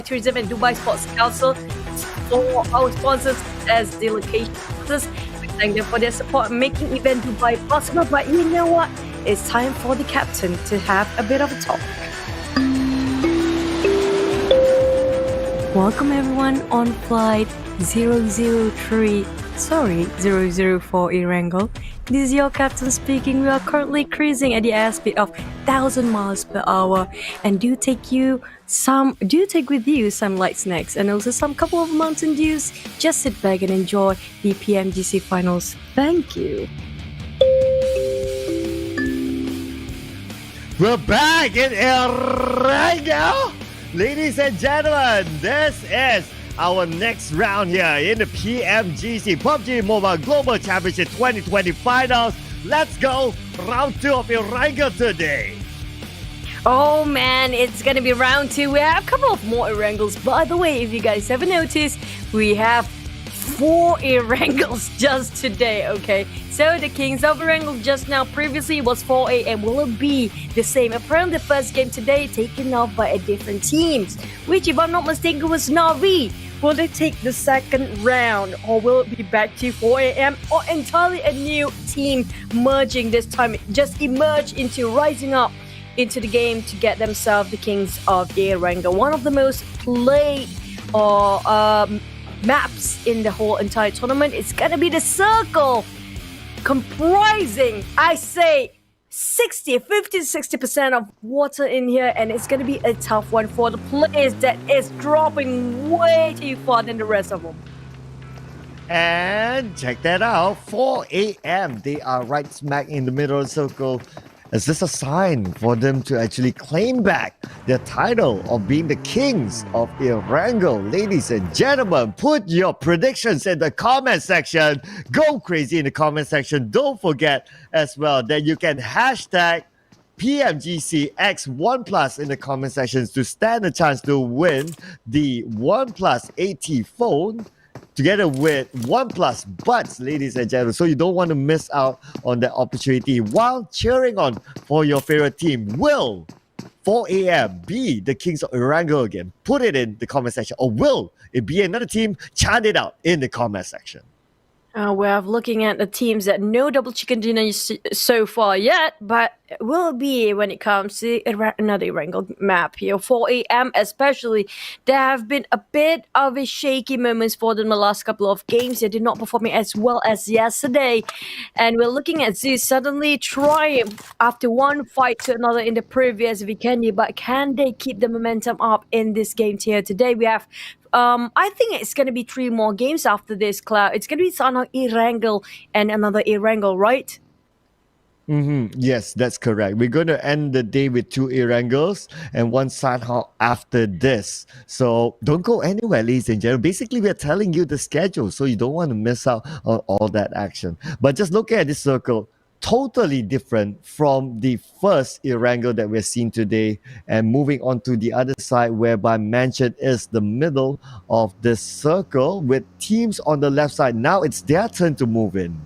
Tourism and Dubai Sports Council for our sponsors as the location sponsors. We thank them for their support making event Dubai possible. But you know what? It's time for the captain to have a bit of a talk. Welcome everyone on flight 004 Erangel. This is your captain speaking. We are currently cruising at the airspeed of 1,000 miles per hour, and do take with you some light snacks and also some couple of Mountain Dews. Just sit back and enjoy the PMGC finals. Thank you. We're back in Erangel, ladies and gentlemen. This is our next round here in the PMGC PUBG Mobile Global Championship 2020 Finals. Let's go, round 2 of Erangel today. Oh man, it's gonna be round 2. We have a couple of more Erangels. By the way, if you guys haven't noticed, we have 4 Erangels just today, okay? So the Kings of Erangel just now, previously was 4 AM. Will it be the same? Apparently the first game today taken off by a different teams, which if I'm not mistaken was Navi. Will they take the second round, or will it be back to 4 AM, or entirely a new team merging this time, just emerge into rising up into the game to get themselves the Kings of Erangel? One of the most played or maps in the whole entire tournament. It's gonna be the circle, comprising, I say, 50-60% of water in here, and it's gonna be a tough one for the players that is dropping way too far than the rest of them. And check that out, 4 AM. They are right smack in the middle of the circle. Is this a sign for them to actually claim back their title of being the Kings of Erangel? Ladies and gentlemen, put your predictions in the comment section. Go crazy in the comment section. Don't forget as well that you can hashtag PMGCX1 Plus in the comment sections to stand a chance to win the OnePlus 80 phone together with OnePlus Buds, ladies and gentlemen. So you don't want to miss out on that opportunity while cheering on for your favorite team. Will 4 AM be the Kings of Erangel again? Put it in the comment section. Or will it be another team? Chant it out in the comment section. We're looking at the teams that no double chicken dinner so far yet, but will it be when it comes to another Erangel map here? 4 AM especially, there have been a bit of a shaky moments for them the last couple of games. They did not perform as well as yesterday, and we're looking at Zeus suddenly triumph after one fight to another in the previous weekend, but can they keep the momentum up in this game here today? We have I think it's going to be 3 more games after this, Cloud. It's going to be Sana Erangel and another Erangel, right? Yes, that's correct. We're going to end the day with 2 Erangels and 1 Sanhao after this. So don't go anywhere, ladies and gentlemen. Basically, we're telling you the schedule, so you don't want to miss out on all that action. But just look at this circle. Totally different from the first Erangel that we're seeing today, and moving on to the other side, whereby Mansion is the middle of this circle with teams on the left side. Now it's their turn to move in.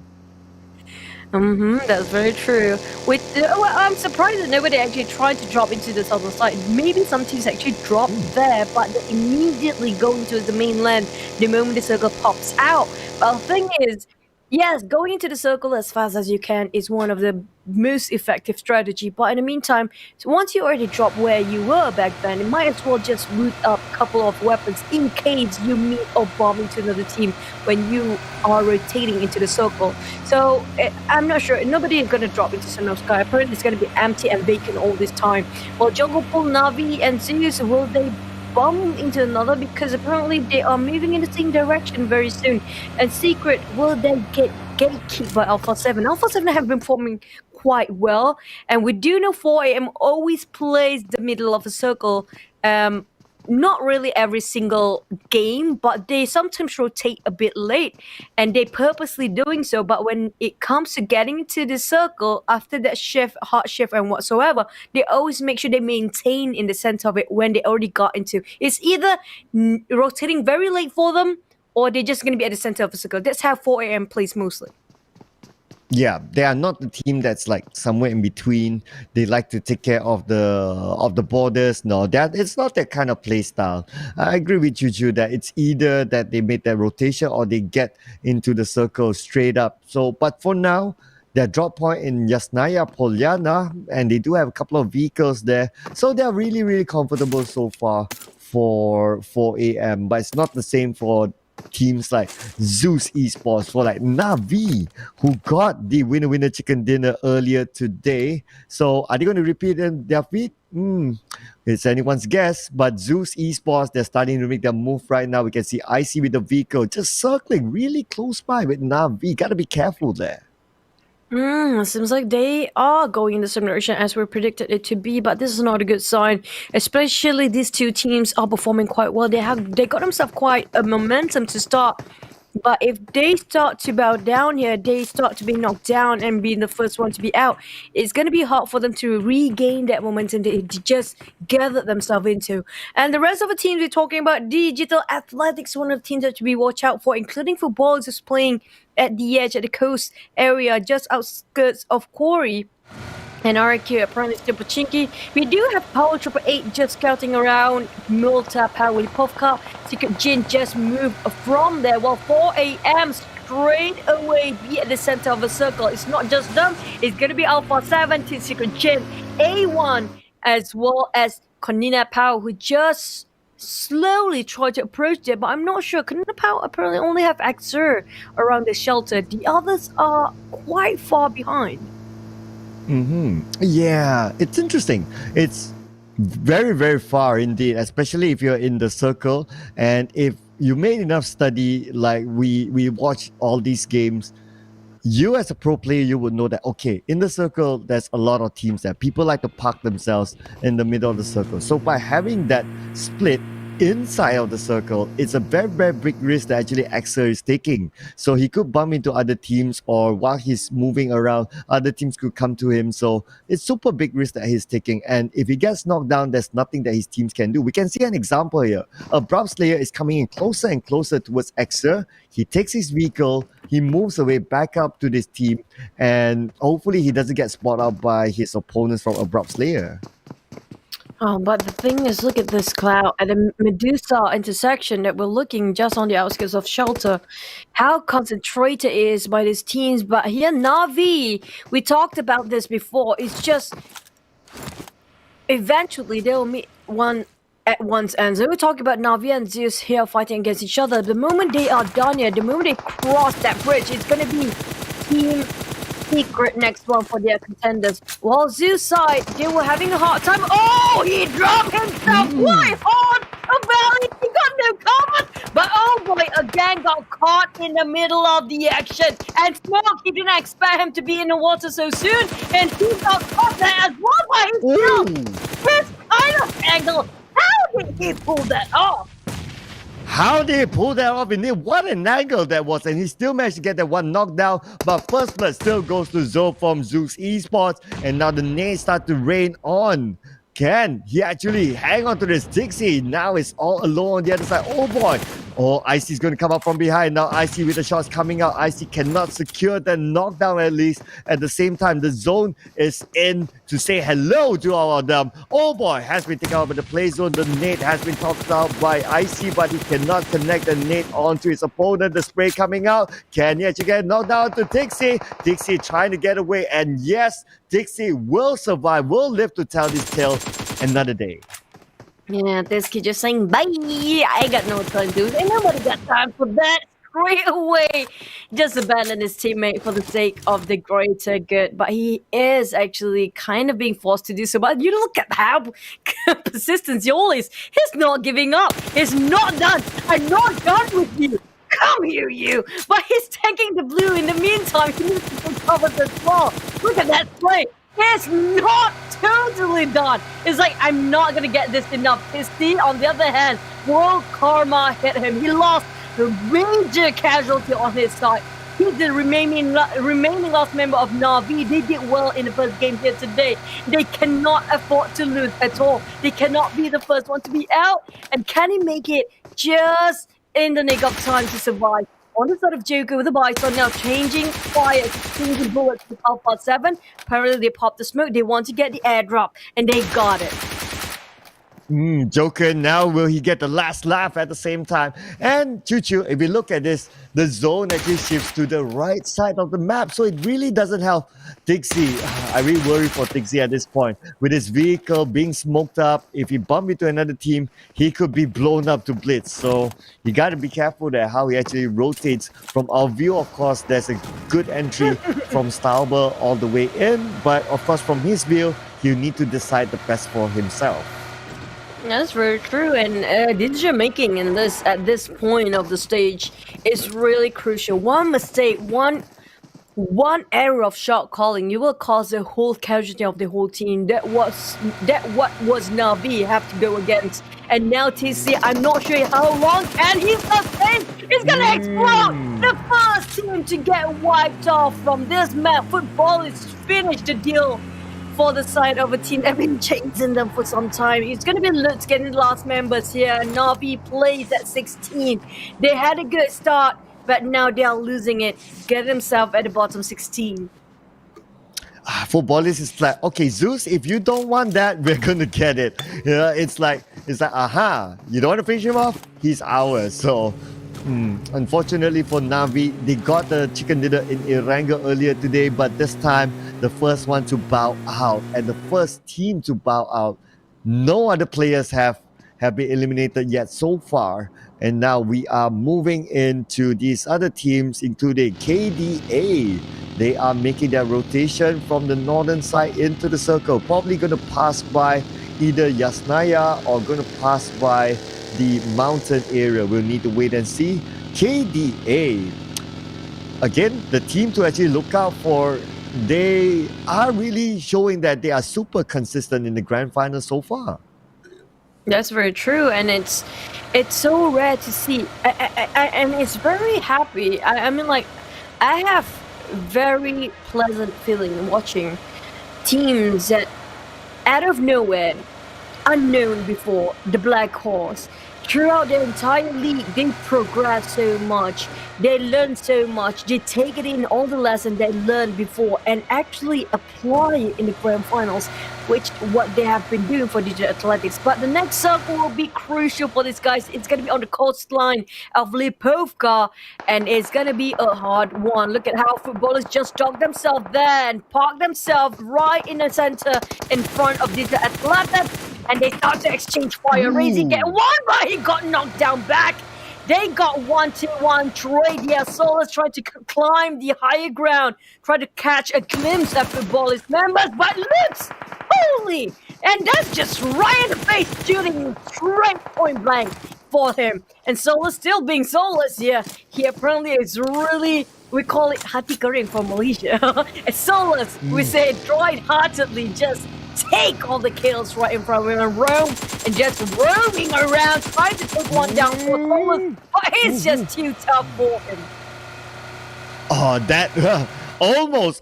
That's very true. I'm surprised that nobody actually tried to drop into the southern side. Maybe some teams actually drop there, but they immediately go into the mainland the moment the circle pops out. But the thing is, yes, going into the circle as fast as you can is one of the most effective strategy. But in the meantime, once you already drop where you were back then, you might as well just root up a couple of weapons in case you meet or bomb into another team when you are rotating into the circle. So I'm not sure. Nobody is going to drop into Sun of Sky. Apparently it's going to be empty and vacant all this time. Well, Jungle Pool, Navi, and Zeus, will they bump into another? Because apparently they are moving in the same direction very soon. And Secret, will they get gatekept by Alpha 7? Alpha 7 have been forming quite well, and we do know 4 AM always plays the middle of a circle. Not really every single game, but they sometimes rotate a bit late, and they purposely doing so. But when it comes to getting into the circle after that shift, hard shift and whatsoever, they always make sure they maintain in the center of it when they already got into. It's either rotating very late for them, or they're just going to be at the center of the circle. That's how 4 AM plays mostly. Yeah, they are not the team that's like somewhere in between. They like to take care of the borders. No, that it's not that kind of play style. I agree with Juju that it's either that they make that rotation or they get into the circle straight up. So, but for now, their drop point in Yasnaya Polyana, and they do have a couple of vehicles there, so they're really really comfortable so far for AM. But it's not the same for teams like Zeus Esports, for like Navi, who got the winner chicken dinner earlier today. So are they going to repeat their feat? It's anyone's guess, but Zeus Esports, they're starting to make their move right now. We can see IC with the vehicle just circling really close by with Navi. Got to be careful there. Seems like they are going in the same direction as we predicted it to be, but this is not a good sign. Especially these two teams are performing quite well. They got themselves quite a momentum to start. But if they start to bow down here, they start to be knocked down and being the first one to be out, it's going to be hard for them to regain that momentum they just gathered themselves into. And the rest of the teams we're talking about, Digital Athletics, one of the teams that to be watched out for, including Futbolist, is playing at the edge, at the coast area, just outskirts of Quarry. And RRQ apparently still Pachinki. We do have Power Triple 8 just scouting around Milta, Power Lipovka. Secret Jin just moved from there, while 4 a.m. straight away be at the center of the circle. It's not just them, it's going to be Alpha 7 to Secret Jin, A1, as well as Konina Power, who just slowly try to approach there, but I'm not sure. Konina Power apparently only have Axer around the shelter. The others are quite far behind. Yeah, it's interesting. It's very, very far indeed, especially if you're in the circle. And if you made enough study, like we watch all these games, you as a pro player, you would know that, okay, in the circle, there's a lot of teams that people like to park themselves in the middle of the circle. So by having that split inside of the circle, it's a very, very big risk that actually Axer is taking. So he could bump into other teams, or while he's moving around, other teams could come to him. So it's super big risk that he's taking. And if he gets knocked down, there's nothing that his teams can do. We can see an example here. Abrupt Slayer is coming in closer and closer towards Axer. He takes his vehicle, he moves away back up to this team, and hopefully he doesn't get spotted out by his opponents from Abrupt Slayer. Oh, but the thing is, look at this cloud at the Medusa intersection that we're looking just on the outskirts of shelter. How concentrated it is by these teams. But here, Navi, we talked about this before. It's just eventually they'll meet one at one's end. So we're talking about Navi and Zeus here fighting against each other. The moment they are done here, the moment they cross that bridge, it's going to be team secret next one for their contenders. While Zeus side, they were having a hard time. Oh, he dropped himself quite hard. A valley, he got no cover. But oh boy, again got caught in the middle of the action. And Smoke, he didn't expect him to be in the water so soon. And he got caught there as well by himself. This kind of angle. How did he pull that off? How did he pull that off? Indeed, what an angle that was, and he still managed to get that one knockdown. But first blood still goes to Zoe from Zeus Esports, and now the nades start to rain on. Can he actually hang on to this Dixie? Now it's all alone on the other side. Oh boy. Oh, Icy's going to come up from behind. Now Icy with the shots coming out. Icy cannot secure the knockdown at least. At the same time, the zone is in to say hello to all of them. Oh boy, has been taken out by the play zone. The nade has been tossed out by Icy, but he cannot connect the nade onto his opponent. The spray coming out. Can he actually get knocked down to Dixie? Dixie trying to get away. And yes, Dixie will survive, will live to tell this tale another day. Yeah, this kid just saying, bye, I got no time, dude. Ain't nobody got time for that. Straight away, just abandon his teammate for the sake of the greater good. But he is actually kind of being forced to do so. But you look at how persistent he always. He's not giving up. He's not done. I'm not done with you. Come here, you. But he's taking the blue. In the meantime, he needs to recover the ball. Look at that play. It's not totally done. It's like, I'm not going to get this enough. Pisty, on the other hand, World Karma hit him. He lost the major casualty on his side. He's the remaining last member of Navi. They did well in the first game here today. They cannot afford to lose at all. They cannot be the first one to be out. And can he make it just in the nick of time to survive? on the side of Joker with the Bison now changing fire, changing bullets to Alpha 7. Apparently they popped the smoke. They want to get the airdrop, and they got it. Joker, now will he get the last laugh at the same time? And ChuChu, if we look at this, the zone actually shifts to the right side of the map, so it really doesn't help Tixi. I really worry for Tixi at this point. With his vehicle being smoked up, if he bump into another team, he could be blown up to blitz. So you got to be careful there how he actually rotates. From our view, of course, there's a good entry from Stauber all the way in, but of course, from his view, he'll need to decide the best for himself. That's very true, and decision making in this at this point of the stage is really crucial. One mistake, one error of shot calling, you will cause the whole casualty of the whole team. That what was Navi have to go against, and now TC. I'm not sure how long can he sustain. It's gonna explode. The first team to get wiped off from this map. Futbolist finished the deal for the side of a team that have been chasing them for some time. It's going to be Lutz getting the last members here. Navi plays at 16. They had a good start, but now they are losing it. Get themselves at the bottom 16. Futbolist is like, okay, Zeus, if you don't want that, we're going to get it. Yeah, it's like, aha, you don't want to finish him off? He's ours. So, unfortunately for Navi, they got the chicken dinner in Erangel earlier today, but this time, the first one to bow out and the first team to bow out. No other players have been eliminated yet so far. And now we are moving into these other teams, including KDA. They are making their rotation from the northern side into the circle. Probably going to pass by either Yasnaya or going to pass by the mountain area. We'll need to wait and see. KDA, again, the team to actually look out for. They are really showing that they are super consistent in the grand final so far. That's very true, and it's so rare to see, and it's very happy. I mean, like, I have very pleasant feeling watching teams that out of nowhere, unknown before, the Black Horse. Throughout their entire league, they progress so much. They learn so much. They take it in all the lessons they learned before and actually apply it in the grand finals, which what they have been doing for Digital Athletics. But the next circle will be crucial for these guys. It's going to be on the coastline of Lipovka, and it's going to be a hard one. Look at how Futbolist just dogged themselves there and parked themselves right in the center in front of Digital Athletics. And they start to exchange fire. Razy get one, but he got knocked down back. They got 1-2-1 trade. Yeah, Solus tried to climb the higher ground, try to catch a glimpse at Futbolist members, but Lutz, holy! And that's just right in the face, shooting straight point blank for him. And Solus still being Solus, yeah. He apparently is really, we call it hati kering for Malaysia. And Solus, we say it heartedly, just take all the kills right in front of him and roam and just roaming around trying to take one down for Solus, but he's just too tough for him. Oh, that almost.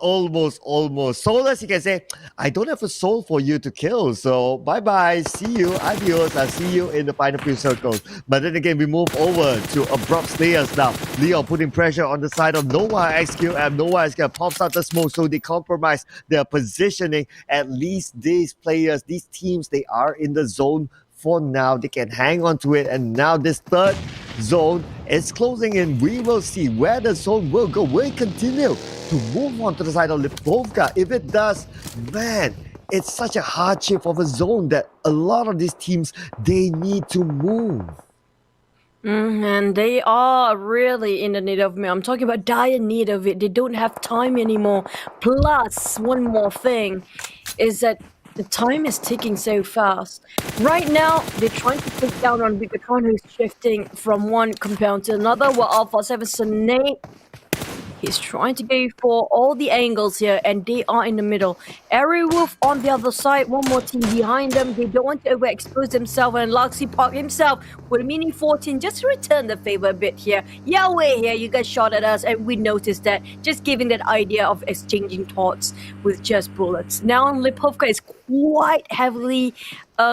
Solus, you can say, I don't have a soul for you to kill, so bye-bye, see you, adios, I'll see you in the final few circles. But then again, we move over to Abrupt Slayers now. Leon putting pressure on the side of NOVA-XQF. NOVA-XQF pops out the smoke, so they compromise their positioning. At least these players, these teams, they are in the zone for now. They can hang on to it, and now this third zone is closing in. We will see where the zone will go. Will it continue to move on to the side of Lipovka? If it does, man, it's such a hardship of a zone that a lot of these teams, they need to move. And they are really in the need of me. I'm talking about dire need of it. They don't have time anymore. Plus, one more thing is that the time is ticking so fast. Right now, they're trying to take down on Bigetron, who's shifting from one compound to another, while Alpha 7 Sonate, he's trying to go for all the angles here, and they are in the middle. Aerowolf on the other side, one more team behind them. They don't want to overexpose themselves, and Luxy Park himself with a Mini 14 just to return the favor a bit here. Yahweh here, you guys shot at us, and we noticed that. Just giving that idea of exchanging thoughts with just bullets. Now Lipovka is quite heavily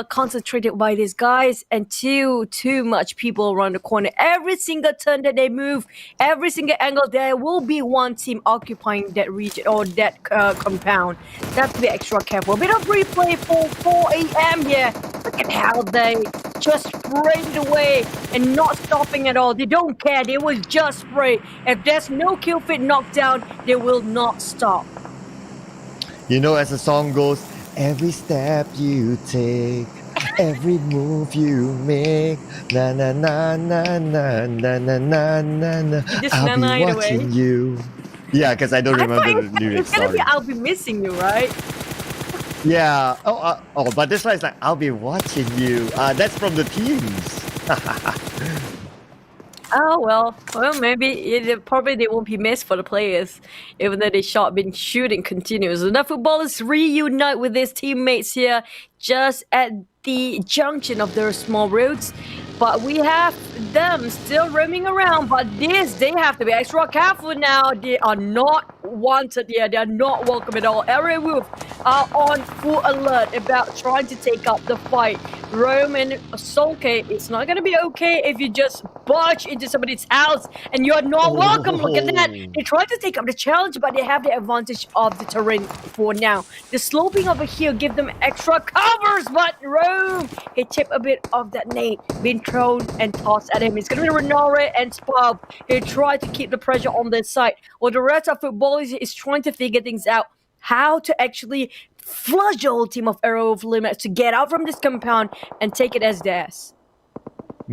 concentrated by these guys, and too much people around the corner. Every single turn that they move, every single angle, there will be one team occupying that region or that compound. They have to be extra careful. A bit of replay for 4 a.m. here. Look at how they just sprayed it away and not stopping at all. They don't care. They will just spray. If there's no kill feed knockdown, they will not stop. You know, as the song goes, every step you take, every move you make, na na na na na na na na na na. Just I'll be na-na it watching away. you. Yeah, because I don't remember the lyrics. It's gonna Sorry. be "I'll be missing you," right? Yeah. Oh, but this one is like, I'll be watching you. That's from the teams. Oh well, maybe probably they won't be missed for the players, even though they been shooting continuously. Now footballers reunite with their teammates here, just at the junction of their small roads. But we have them still roaming around. But they have to be extra careful now. They are not wanted here. They are not welcome at all. Aerowolf are on full alert about trying to take up the fight. Rome and Solke, it's not going to be okay if you just barge into somebody's house and you're not welcome. Look at that. They tried to take up the challenge, but they have the advantage of the terrain for now. The sloping of a hill give them extra covers, but Rome, he tipped a bit of that nade being thrown and tossed at him. It's going to be Renore and Spub. He tried to keep the pressure on their side. While the rest of footballers is trying to figure things out, how to actually flush the whole team of Aerowolf Limax to get out from this compound and take it as theirs.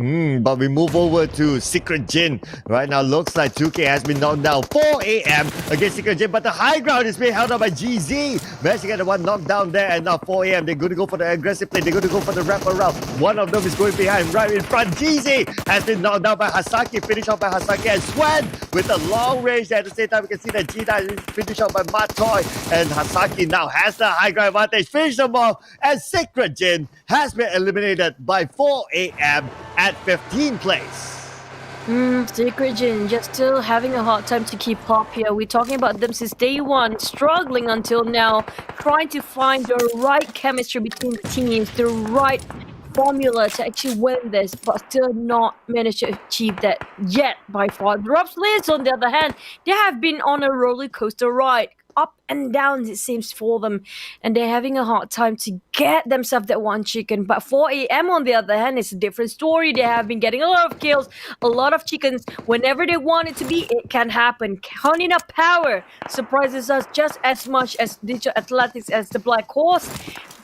But we move over to Secret Jin. Right now, looks like 2K has been knocked down 4 a.m. against Secret Jin, but the high ground is being held up by GZ. Managed to get the one knocked down there, and now 4 a.m. They're going to go for the aggressive play. They're going to go for the wrap around. One of them is going behind, right in front. GZ has been knocked down by Hasaki, finished off by Hasaki, and Swan with a long range. At the same time, we can see that Gina is finished off by Matoy, and Hasaki now has the high ground advantage. Finish them off, and Secret Jin has been eliminated by 4 a.m. at 15th place. Secret Jin just still having a hard time to keep up here. We're talking about them since day one, struggling until now, trying to find the right chemistry between the teams, the right formula to actually win this, but still not managed to achieve that yet by far. The Rupslayers, on the other hand, they have been on a roller coaster ride. Up and down, it seems, for them, and they're having a hard time to get themselves that one chicken. But 4 a.m. on the other hand is a different story. They have been getting a lot of kills, a lot of chickens. Whenever they want it to be, it can happen. Konina power surprises us just as much as Digital Athletics as the Black Horse.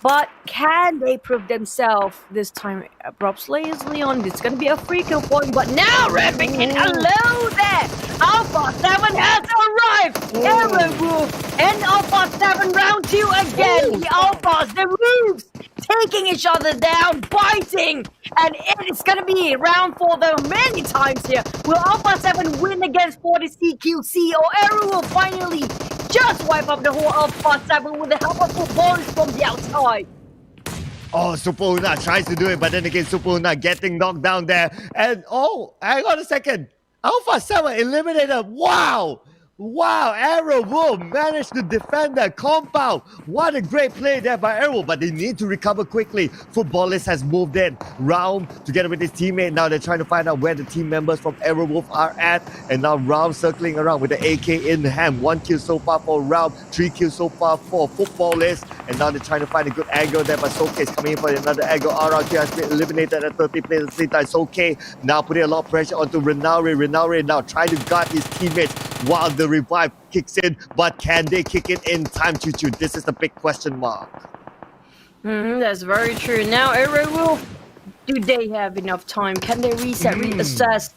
But can they prove themselves this time? Abrupt Slayers Leon, it's gonna be a free kill point, but now ramping in. Hello there! Alpha 7 has arrived! Aerowolf and Alpha 7 round 2 again! The Alphas, the roofs, taking each other down, biting! And it's gonna be round 4 though many times here. Will Alpha 7 win against 40 CQC, or Aerowolf finally just wipe up the whole Alpha 7 with the help of footballers from the outside? Oh, Supuna tries to do it, but then again, Supuna getting knocked down there. And hang on a second. Alpha 7 eliminated. Wow! Wow, Aerowolf managed to defend that compound. What a great play there by Aerowolf, but they need to recover quickly. Futbolist has moved in. Round together with his teammate. Now they're trying to find out where the team members from Aerowolf are at. And now Round circling around with the AK in hand. 1 kill so far for Round, 3 kills so far for Futbolist. And now they're trying to find a good angle there, but Soke is coming in for another angle. RRQ has been eliminated at 30 place at the same time. Soke now putting a lot of pressure onto Renare. Renare now trying to guard his teammates while the revive kicks in, but can they kick it in time, ChuChu? This is the big question mark. That's very true. Now, Aerowolf, do they have enough time? Can they reset, reassess,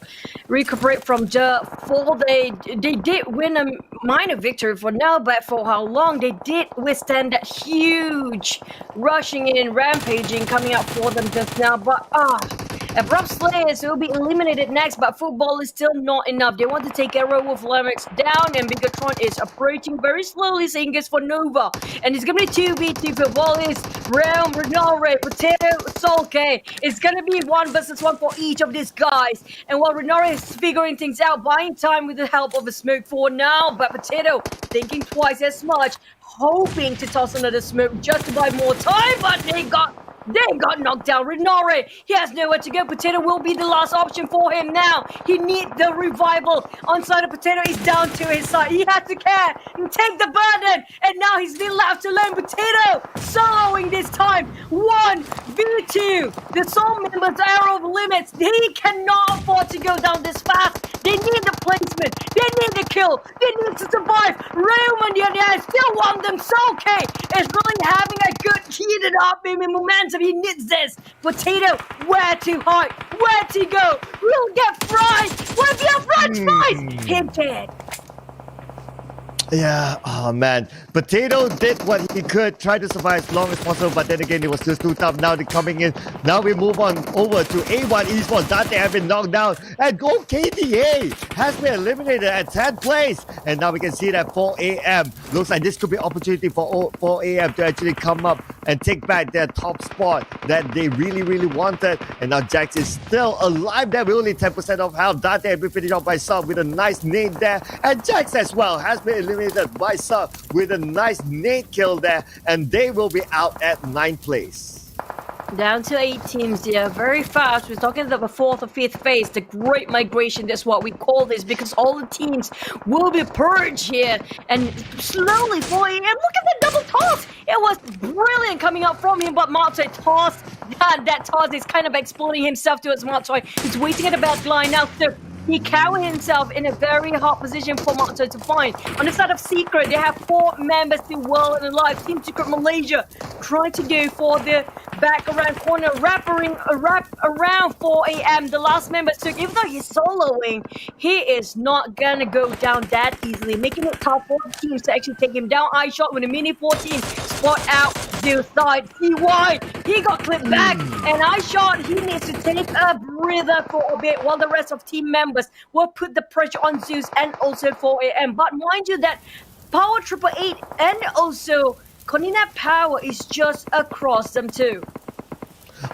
recuperate from the fall? They did win a minor victory for now, but for how long? They did withstand that huge rushing in, rampaging coming up for them just now, but Abrupt Slayers will be eliminated next, but football is still not enough. They want to take Aerowolf Limax down, and Bigetron is approaching very slowly, saying it's for Nova. And it's going to be 2v2 for Futbolist, Realm, Renore, Potato, Solke. It's going to be 1 versus 1 for each of these guys. And while Renore is figuring things out, buying time with the help of a smoke for now, but Potato thinking twice as much, hoping to toss another smoke just to buy more time, but they got They got knocked down. Renore, he has nowhere to go. Potato will be the last option for him now. He needs the revival. Onside of Potato is down to his side. He had to care and take the burden. And now he's been left alone. Potato soloing this time. 1v2. The sole members Aero limits. He cannot afford to go down this fast. They need the placement. They need the kill. They need to survive. Raymond, the other hand, still want them. Soke is really having a good heated up in momentum. He needs this. Potato, where to hide? Where to go? We'll get fried. What if you have French fries? Him dead. Yeah, oh man. Potato did what he could, tried to survive as long as possible, but then again, it was just too tough. Now they're coming in. Now we move on over to A1 eSports. Dante have been knocked down. And Go KDA has been eliminated at 10th place. And now we can see that 4 a.m. Looks like this could be an opportunity for 4 a.m. to actually come up and take back their top spot that they really, really wanted. And now Jax is still alive there with only 10% of health. Dante has been finished off by Sub with a nice nade there. And Jax as well has been eliminated by Sub with a nice nade kill there, and they will be out at 9th place. Down to 8 teams here, very fast. We're talking about the 4th or 5th phase, the Great Migration. That's what we call this, because all the teams will be purged here. And slowly, 4 a.m. Look at the double toss. It was brilliant coming out from him, but Martoy tossed. That toss is kind of exploding himself towards Martoy. He's waiting at the back line now. So he cowered himself in a very hard position for Martoy to find. On the side of Secret, they have 4 members still well and alive. Team Secret Malaysia trying to go for the back around corner, wrap around 4 a.m. The last member took, even though he's soloing, he is not gonna go down that easily, making it tough for the teams to actually take him down. Eye shot with a mini 14, spot out, Zeus side, CY, he got clipped back, and Eye shot, he needs to take a breather for a bit while the rest of team members will put the pressure on Zeus and also 4 a.m. But mind you that Power 888 and also Konina Power is just across them too.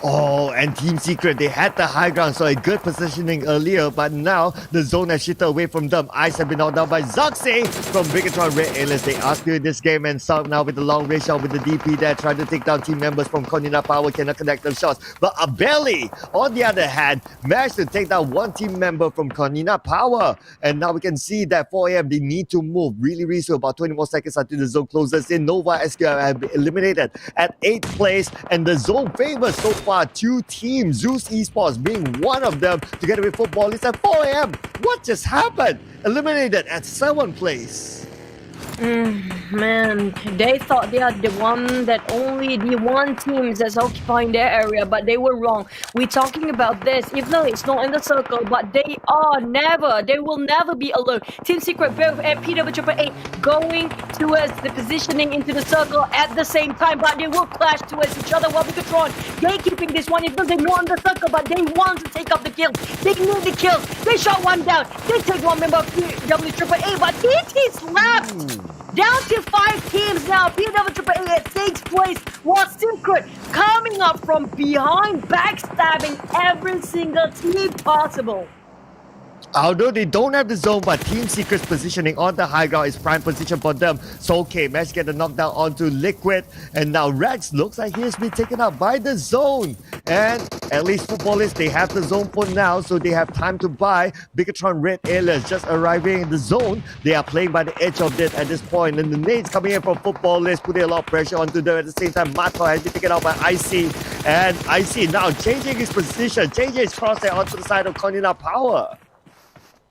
Oh, and Team Secret, they had the high ground, so a good positioning earlier, but now the zone has shifted away from them. Ice have been knocked down by Zoxy from Bigetron Red Alias. They are still in this game, and South now with the long range shot with the DP there, trying to take down team members from Konina Power, cannot connect them shots. But Abeli, on the other hand, managed to take down one team member from Konina Power. And now we can see that 4 a.m. they need to move really soon, about 20 more seconds until the zone closes in. NOVA-XQF have been eliminated at 8th place, and the zone favors so far 2 teams, Zeus eSports being one of them, together with Futbolist at 4 a.m. What just happened? Eliminated at 7th place. Man, they thought they are the one that only the one teams that's occupying their area, but they were wrong. We're talking about this, even though it's not in the circle, but they will never be alone. Team Secret both and PW888 going towards the positioning into the circle at the same time, but they will clash towards each other while Bigetron gatekeeping this one, even though they're not in the circle, but they want to take up the kills. They need the kills. They shot one down. They take one member of PW888, but TT's left. Down to 5 teams now. PW888 at 6th place, while Secret coming up from behind, backstabbing every single team possible. Although they don't have the zone, but Team Secret's positioning on the high ground is prime position for them. So okay, managed to get the knockdown onto Liquid, and now Rex looks like he has been taken out by the zone. And at least Futbolist, they have the zone for now, so they have time to buy. Bigetron Red Alias just arriving in the zone. They are playing by the edge of it at this point, and the nades coming in from Futbolist, putting a lot of pressure onto them. At the same time, Mato has been taken out by IC, and IC now changing his position, changing his crosshair onto the side of Konina Power.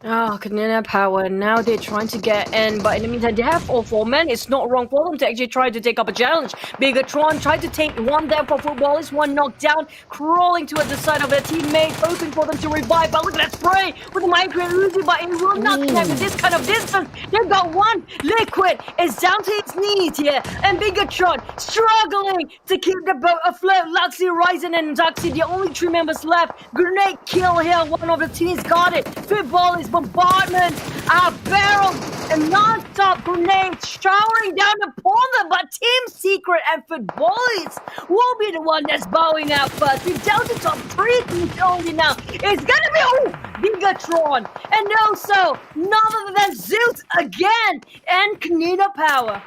Oh, Konina Power, now they're trying to get in, but in the meantime, they have all 4 men. It's not wrong for them to actually try to take up a challenge. Bigetron tried to take one down for Futbolist, one knocked down, crawling towards the side of their teammate, hoping for them to revive, but look at that spray with the micro Uzi, but it will not connect with this kind of distance. They've got one. Liquid is down to his knees here, and Bigetron struggling to keep the boat afloat. Luxy, Ryzen, and Zaxi, the only 3 members left. Grenade kill here, one of the teams got it. Futbolist bombardment, barrels, and non-stop grenades showering down upon them, but Team Secret and Futbolist will be the one that's bowing out first. We've down to top 3 teams only now. It's gonna be Bigetron, and also none other than Zeus again, and Konina Power.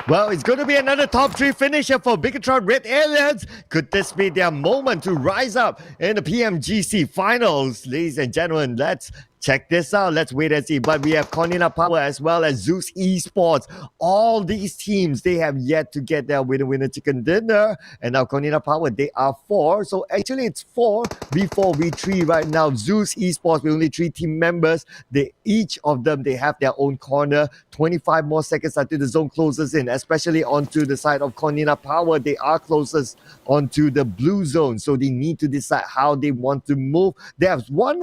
Well, it's going to be another top 3 finisher for Bigetron Red Aliens. Could this be their moment to rise up in the PMGC finals? Ladies and gentlemen, let's check this out. Let's wait and see. But we have Konina Power as well as Zeus eSports. All these teams, they have yet to get their winner chicken dinner. And now Konina Power, they are 4. So actually it's 4 before we 3 right now. Zeus eSports with only 3 team members. Each of them, they have their own corner. 25 more seconds until the zone closes in, especially onto the side of Konina Power. They are closest onto the blue zone. So they need to decide how they want to move. There's one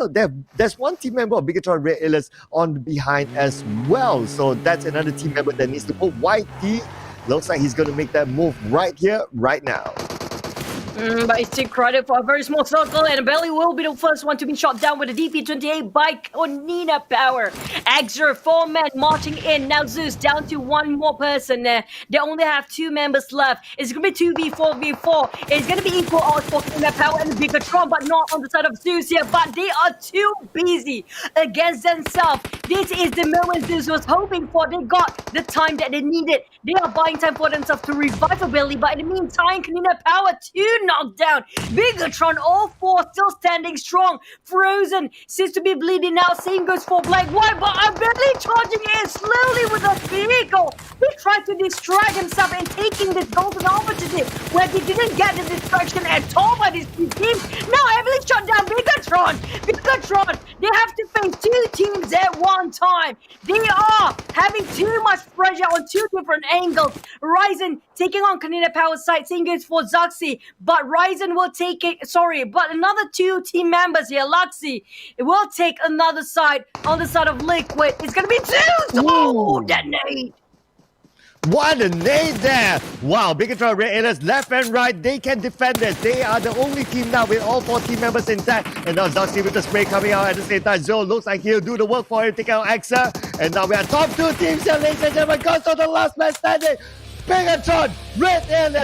team member of Bigetron Red Aliens on behind as well. So that's another team member that needs to move. Whitey looks like he's going to make that move right here, right now. But it's still credit for a very small circle, and Belly will be the first one to be shot down with a DP-28 by Konina Power. Extra 4 men marching in. Now Zeus down to 1 more person there. They only have 2 members left. It's going to be 2v4v4. It's going to be equal odds for Konina Power and Bigetron, but not on the side of Zeus here. But they are too busy against themselves. This is the moment Zeus was hoping for. They got the time that they needed. They are buying time for themselves to revive a Belly, but in the meantime, Konina Power 2 knocked down. Bigetron, all 4 still standing strong. Frozen seems to be bleeding out. Same goes for Black White, but I'm barely charging in slowly with a vehicle. He tried to distract himself and taking this golden opportunity where he didn't get the distraction at all by these 2 teams. Now heavily shut down Bigetron. Bigetron, they have to face 2 teams at one time. They are having too much pressure on 2 different angles. Ryzen taking on Konina Power's side. Same goes for Zaxi, but Ryzen will take it. But another 2 team members here, Luxy, it will take another side on the side of Liquid. It's gonna be 2. Oh, that nade. What a nade there! Wow, Bigetron Red Aliens left and right, they can defend this. They are the only team now with all 4 team members intact. And now Zaxi with the spray coming out at the same time. Zoe looks like he'll do the work for him, take out Axa. And now we are top 2 teams here, ladies and gentlemen. Goes to the last man standing. Bigetron Red Aliens